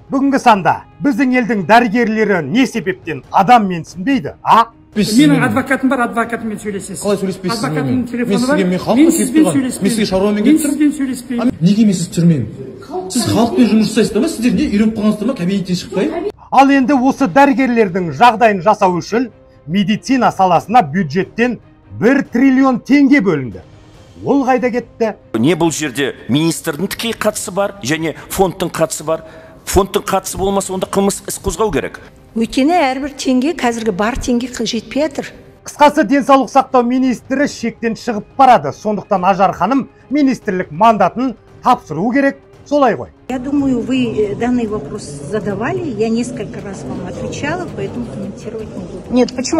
Бүгінгі санда біздің елдің дәрігерлері не себептен адам менсінбейді, а? Менің адвокатым бар, адвокатыммен сөйлесесіз. Қалай сөйлеспейсіз? Адвокатымның телефоны бар. Мен сізге шаруамен Мен сізбен сөйлеспеймін. Неге мен сіз түрмеймін? Сіз халықпен жұмыс жасайсыздар ма? Сіздер не үйреніп қалғансыздар ма? Кабинеттен шықпай? Ал енді осы дәрігерлердің жағдайын жасау үшін медицина саласына бюджеттен 1 триллион теңге бөлінді. Ол қайда кетті? Не бұл жерде министрдің тікей қатысы бар, және фондтың қатысы бар. Фондтың қатысы болмаса, онда қылмыс іс қозғау керек. Өйткені әрбір теңге қазіргі бар теңге жетпей жатыр. Қысқасы, денсаулық сақтау министрі шектен шығып барады. Сондықтан Ажар ханым министрлік мандатын тапсыру керек. Солай ғой. Я думаю, вы данный вопрос задавали, я несколько раз вам отвечала, поэтому комментировать не буду. Нет, почему?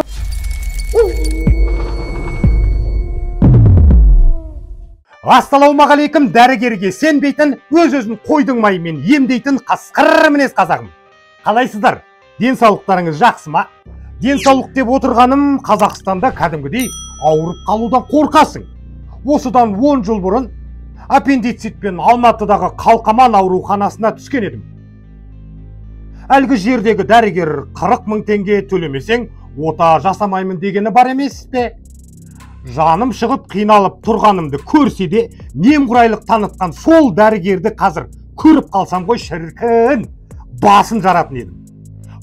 Ассалаумағалейкум, дәрігерге сенбейтін, өз-өзін қойдың майымен емдейтін қасқыр мінез қазағым. Қалайсыздар? Денсаулықтарыңыз жақсы ма? Денсаулық деп отырғаным, Қазақстанда кәдімгідей ауырып қалудан қорқасың. Осыдан 10 жыл бұрын аппендицитпен Алматыдағы Қалқаман ауруханасына түскен едім. Әлгі жердегі дәрігер 40 мың теңге төлемесең, ота жасамаймын дегені бар емес пе? Жаным шығып қиналып тұрғанымды көрсе де, немқұрайлық танытқан сол дәрігерді қазір көріп қалсам ғой, шіркін, басын жаратын едім.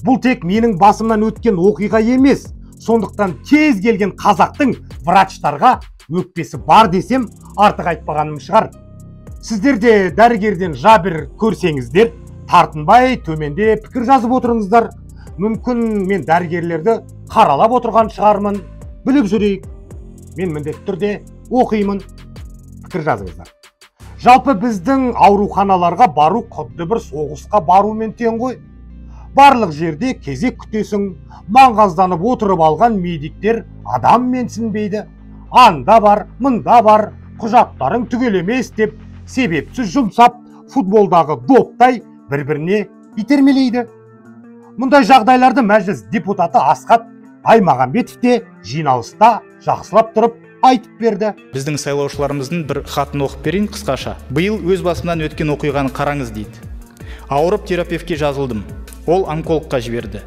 Бұл тек менің басымнан өткен оқиға емес. Сондықтан кез келген қазақтың врачтарға өкпесі бар десем, артық айтпағаным шығар. Сіздер де дәрігерден жабыр көрсеңіздер, тартынбай төменде пікір жазып отырыңыздар. Мүмкін мен дәрігерлерді қаралап отырған шығармын. Біліп жүрейік. Мен міндетті түрде оқимын. Пікір жазыңыздар. Жалпы біздің ауруханаларға бару құдды бір соғысқа барумен тең ғой. Барлық жерде кезек күтесің, маңғазданып отырып алған медиктер адам менсінбейді. Анда бар, мында бар, құжаттарың түгел емес деп себепсіз жұмсап, футболдағы доптай бір-біріне итермелейді. Мұндай жағдайларды мәжіліс депутаты Асхат Аймағамбетов те жиналыста жақсылап тұрып айтып берді. Біздің сайлаушыларымыздың бір хатын оқып берейін қысқаша. Биыл өз басымнан өткен оқиғаны қараңыз дейді. Ауырып терапевтке жазылдым. Ол онкологқа жіберді.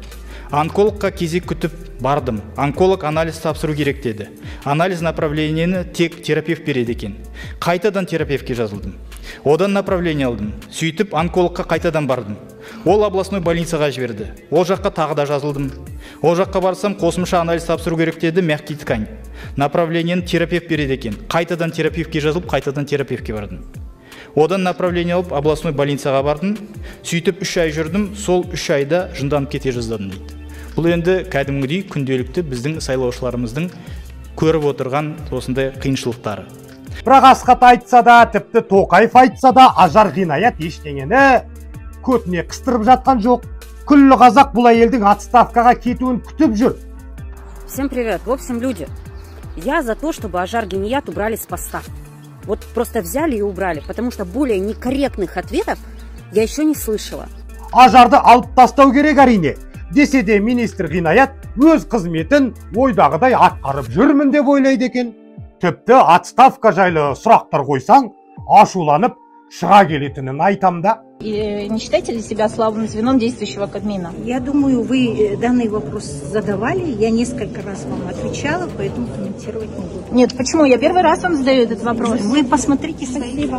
Онкологқа кезек күтіп бардым. Онколог анализ тапсыру керек деді. Анализ направлениені тек терапевт береді екен. Қайтадан терапевтке жазылдым. Одан направление алдым. Сөйтіп онкологқа қайтадан бардым. Ол областной больницаға жіберді. Ол жаққа тағы да жазылдым. Ол жаққа барсам қосымша анализ тапсыру керек деді, мягкий ткань. Направлениені терапевт береді екен. Қайтадан терапевтке жазылып, қайтадан терапевтке бардым. Одан направление алып, областной больницаға бардым. Сөйтіп 3 ай жүрдім, сол 3 айда жынданып кете жаздадым дейді. Бұл енді кәдімгідей күнделікті біздің сайлаушыларымыздың көріп отырған осындай қиыншылықтары. Бірақ Асхат айтса да, тіпті Тоқаев айтса да, Ажар Ғинаят ештеңені көтіне қыстырып жатқан жоқ. Күллі қазақ бұл әйелдің отставкаға кетуін күтіп жүр. Всем привет. В общем, люди, я за то, чтобы Ажар Ғинаят убрали с поста. Вот просто взяли и убрали, потому что более некорректных ответов я еще не слышала. Ажарды алып тастау керек әрине. Десе де министр Ғинаят өз қызметін ойдағыдай атқарып жүрмін деп ойлайды екен. Тіпті отставка жайлы сұрақтар қойсаң, ашуланып шыға келетінін айтам да. И не считаете ли себя слабым звеном действующего Кабмина? Я думаю, вы данный вопрос задавали, я несколько раз вам отвечала, поэтому комментировать не буду. Нет, почему? Я первый раз вам задаю этот вопрос. Вы посмотрите свои.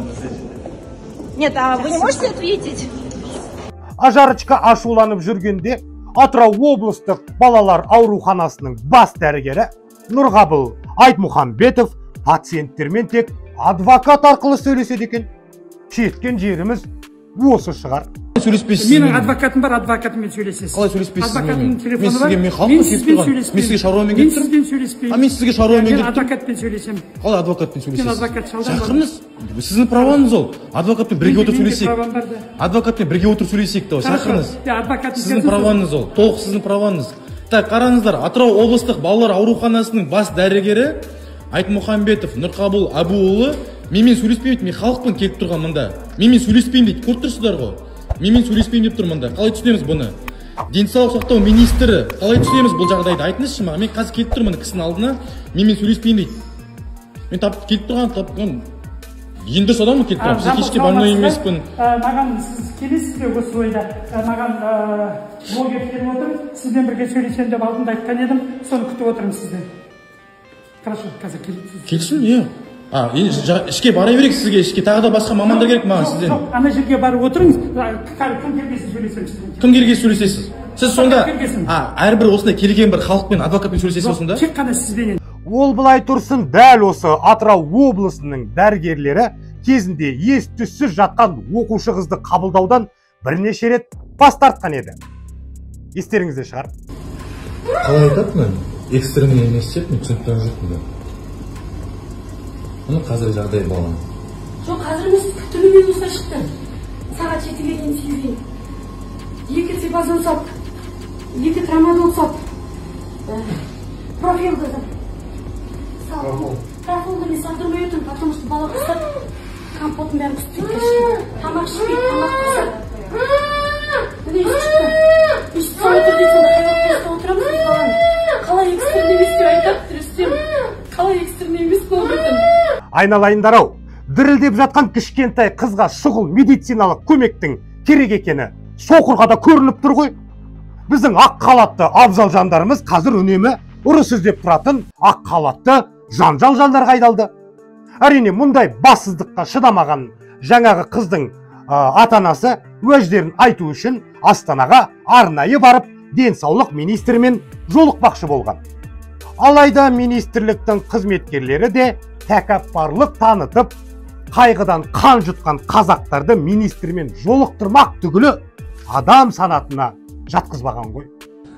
Нет, а вы не можете ответить? Ажарочка ашуланып жүргенде Атырау облыстық балалар ауруханасының бас дәрігері Нұрғабыл Айтмұхамбетов пациенттермен тек адвокат арқылы сөйлеседі екен. Жеткен жеріміз осы шығар. Менің адвокатым бар, адвокатыммен сөйлесесіз. Қалай сөйлеспейсіз? Адвокатымның телефоны бар. Мен сізге шаруамен Мен сізбен сөйлеспеймін. Мен сізге шаруамен Мен адвокатпен сөйлесемін. Қалай адвокатпен сөйлесесіз? Мен адвокат шалдан бар. Шақырыңыз. Сіздің праваңыз ол. Адвокатпен бірге отырып сөйлесейік. Адвокатпен бірге отырып сөйлесейік та, шақырыңыз. Сіздің праваңыз ол. Толық сіздің праваңыз. Так, қараңыздар, Атырау облыстық балалар ауруханасының бас дәрігері Айтмұхамбетов Нұрқабыл Абуұлы менімен сөйлеспеймін, мен халықпен келіп тұрған мұнда. Менімен сөйлеспеймін дейді, көріп тұрсыздар ғой. Менімен сөйлеспеймін деп тұр мұнда. Қалай түсінеміз бұны? Денсаулық сақтау министрі қалай түсінеміз бұл жағдайды? Айтыңызшы маған. Мен қазір келіп тұрмын кісінің алдына, менімен сөйлеспеймін дейді. Мен келіп тұрған енді содан ма кетіп тұрмын? Сіз кешке бармай емеспін. Маған сіз келесіз бе осы ойда? Маған блогер келіп отыр, сізбен бірге сөйлесем деп алдында айтқан едім, соны күтіп отырмын сізден. Хорошо, қазір келесіз. Келсін, иә. Ішке бара берейік сізге, ішке тағы да басқа мамандар керек маған сізден. Жоқ, ана жерге барып отырыңыз, кім келгесін сөйлесем сізбен. Кім келгесін сөйлесесіз? Сіз сонда әрбір осындай келген бір халықпен, адвокатпен сөйлесесіз сонда? Тек қана сізбен. Ол былай тұрсын, дәл осы Атырау облысының дәрігерлері кезінде ес-түссіз жатқан оқушы қызды қабылдаудан бірнеше рет бас тартқан еді. Естеріңізде шығар. Қалай айтатынмын? Экстремный емес деп, мен түсініп тұрған жоқпын да. Мұны қазір жағдай болған. Жоқ, қазір емес, күтілі минусқа шықты. Сағат 7-ге дейін тигізейін. 2 ципазол сап, 2 трамадол сап, профил дедім. Профилді мен сақтырмай өтім, потому что бала құстап, компотын бәрін құстып кеткеші. Тамақ ішпейді, тамақ құстап. Міне үш шықты. Үш соны түрдейсің, қайвақ тесті отырамыз біз баланы. Қалай экстерн емес деп айтап, түрістем. Қалай экстерн емес болып өтім. Айналайындар-ау, дірілдеп жатқан кішкентай қызға шұғыл медициналық көмектің керек екені соқырға да көрініп тұр ғой. Біздің ақ халатты абзал жандарымыз қазір үнемі ұрыс іздеп тұратын ақ халатты жанжал жандарға айдалды. Әрине мұндай бассыздыққа шыдамаған жаңағы қыздың ата-анасы уәждерін айту үшін Астанаға арнайы барып денсаулық министрімен жолықпақшы болған. Алайда министрліктің қызметкерлері де тәкаппарлық танытып, қайғыдан қан жұтқан қазақтарды министрмен жолықтырмақ түгілі адам санатына жатқызбаған ғой.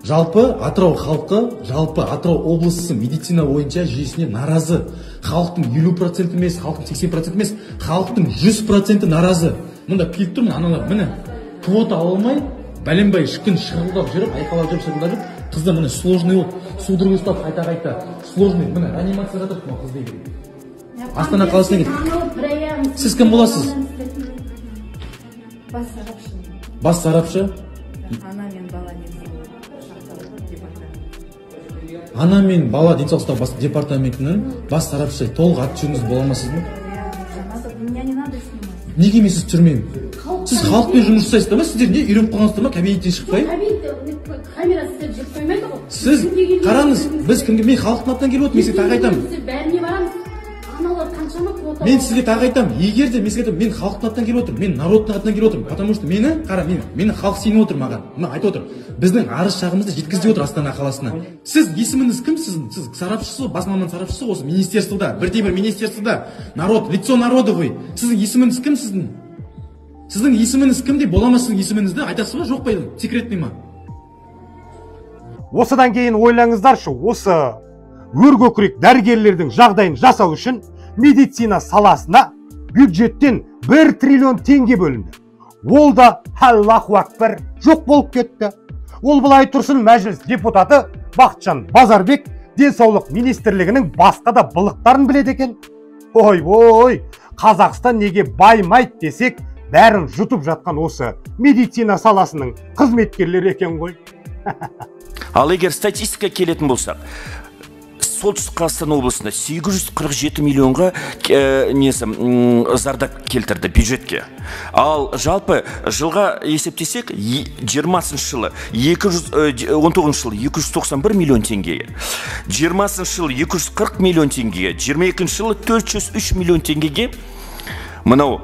Жалпы Атырау халқы, жалпы Атырау облысы медицина бойынша жүйесіне наразы. Халықтың 50% емес, халықтың 80% емес, халықтың 100% наразы. Мұнда келіп тұрмын, аналар, міне, квота алмай, бәленбай шықын шырылдап жүріп, айқалап жүріп, шырылдап жүріп, қызда міне сложный болып, судырғы ұстап, қайта-қайта, сложный, міне, реанимация жатыр, бұл қызды егер. Астана қаласына кетіп. Сіз кім боласыз? Бас сарапшы. Ана мен бала денсаулық сақтау департаментінің бас сарапшысы толық аты жөніңіз бола алмасыз ба? Неге мен сіз түсірмеймін? Сіз халықпен жұмыс жасайсыздар ма? Сіздер не үйреніп қалғансыздар ма? Кабинеттен шықпай? Камера сіздер жүріп қоймайды ғой. Сіз қараңыз, біз кімге, мен халықтың атынан келіп отырмын, мен сізге тағы айтамын. Бәріне барамыз. Аналар қаншама квота. Мен сізге тағы айтамын, егер де мен сізге айтамын, мен халықтың атынан келіп отырмын, мен народтың атынан келіп отырмын, потому что мені, қара, мені халық сеніп отыр маған. Мына айтып отыр. Біздің арыз шағымызды жеткізіп отыр Астана қаласына. Сіз есіміңіз кім? Сіз сарапшысы, бас маман сарапшысы осы министерствода, бірде-бір министерствода, народ, лицо народа ғой. Сіздің есіміңіз кім сіздің? Сіздің есіміңіз кім деп бола ма сіздің есіміңізді айтасыз ба, жоқ па? Секретный ма? Осыдан кейін ойлаңыздаршы, осы өркөкірек дәрігерлердің жағдайын жасау үшін медицина саласына бюджеттен 1 триллион теңге бөлінді. Ол да Аллаху акбар жоқ болып кетті. Ол былай тұрсын, мәжіліс депутаты Бақытжан Базарбек денсаулық министрлігінің басқа да былықтарын біледі екен. Ой, Қазақстан неге баймайды десек, бәрін жұтып жатқан осы медицина саласының қызметкерлері екен ғой. Ал егер статистика келетін болсақ, солтүстік Қазақстан облысында 847 миллионға зардап келтірді бюджетке. Ал жалпы жылға есептесек, 20 жылы 19 жылы 291 миллион теңгеге, 20 жылы 240 миллион теңгеге, 22 жылы 403 миллион теңгеге, мынау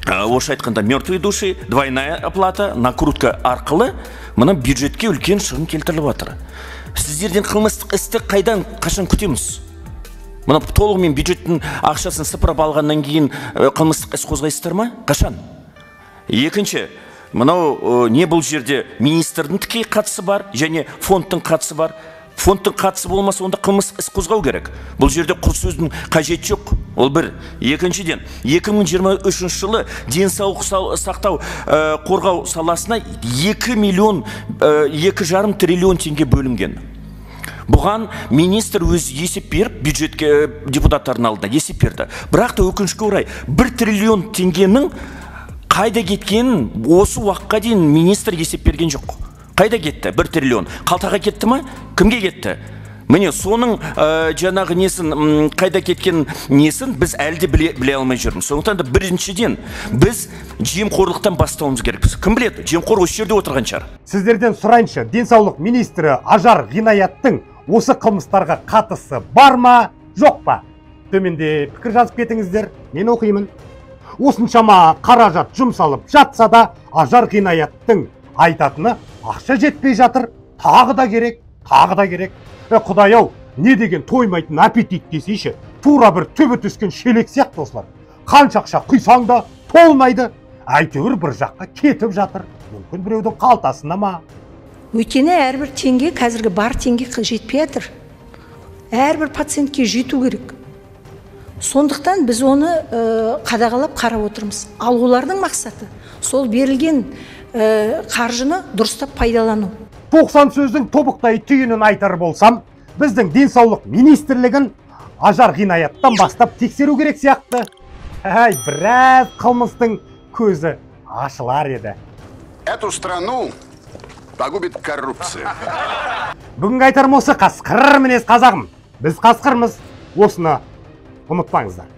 орысша айтқанда мертвые души, двойная оплата, накрутка арқылы мына бюджетке үлкен шығын келтіріліп жатыр. Сіздерден қылмыстық істі қашан күтеміз? Мына толығымен бюджеттің ақшасын сыпырып алғаннан кейін қылмыстық іс қозғайсыздар ма? Қашан? Екінші, мынау не бұл жерде министрдің тікелей қатысы бар және фондтың қатысы бар. Фондтың қатысы болмаса, онда қылмыстық іс қозғау керек. Бұл жерде құр сөздің қажеті жоқ. Ол бір. Екіншіден, 2023 жылы денсаулық сақтау қорғау саласына 2,5 триллион теңге бөлінген. Бұған министр өз есеп беріп, бюджетке депутаттардың алдына есеп берді. Бірақ та өкінішке орай 1 триллион теңгенің қайда кеткенін осы уақытқа дейін министр есеп берген жоқ. Қайда кетті 1 триллион? Қалтаға кетті ма? Кімге кетті? Міне соның жаңағы несін, қайда кеткен несін біз әлде біле алмай жүрміз. Сондықтан да біріншіден біз жемқорлықтан бастауымыз керекпіз. Кім біледі, жемқор осы жерде отырған шығар. Сіздерден сұрайыншы, денсаулық министрі Ажар Ғинаяттың осы қылмыстарға қатысы бар ма, жоқ па? Төменде пікір жазып кетіңіздер, мен оқимын. Осыншама қаражат жұмсалып жатса да, Ажар Ғинаяттың айтатыны ақша жетпей жатыр, тағы да керек, тағы да керек. Құдай-ау, не деген тоймайтын аппетит десейші, тура бір түбі түскен шелек сияқты осылар. Қанша ақша құйсаң да толмайды, әйтеуір бір жаққа кетіп жатыр. Мүмкін біреудің қалтасына ма? Өйткені әрбір теңге қазіргі бар теңге жетпей жатыр. Әрбір пациентке жету керек. Сондықтан біз оны қадағалап қарап отырмыз. Ал олардың мақсаты сол берілген қаржыны дұрыстап пайдалану. 90 сөздің тобықтай түйінін айтар болсам, біздің денсаулық министрлігін Ажар Ғинаяттан бастап тексеру керек сияқты. Біраз қылмыстың көзі ашылар еді. Эту страну погубит коррупция. Бүгінгі айтарым осы, қасқыр мінез қазағым. Біз қасқырмыз, осыны ұмытпаңыздар.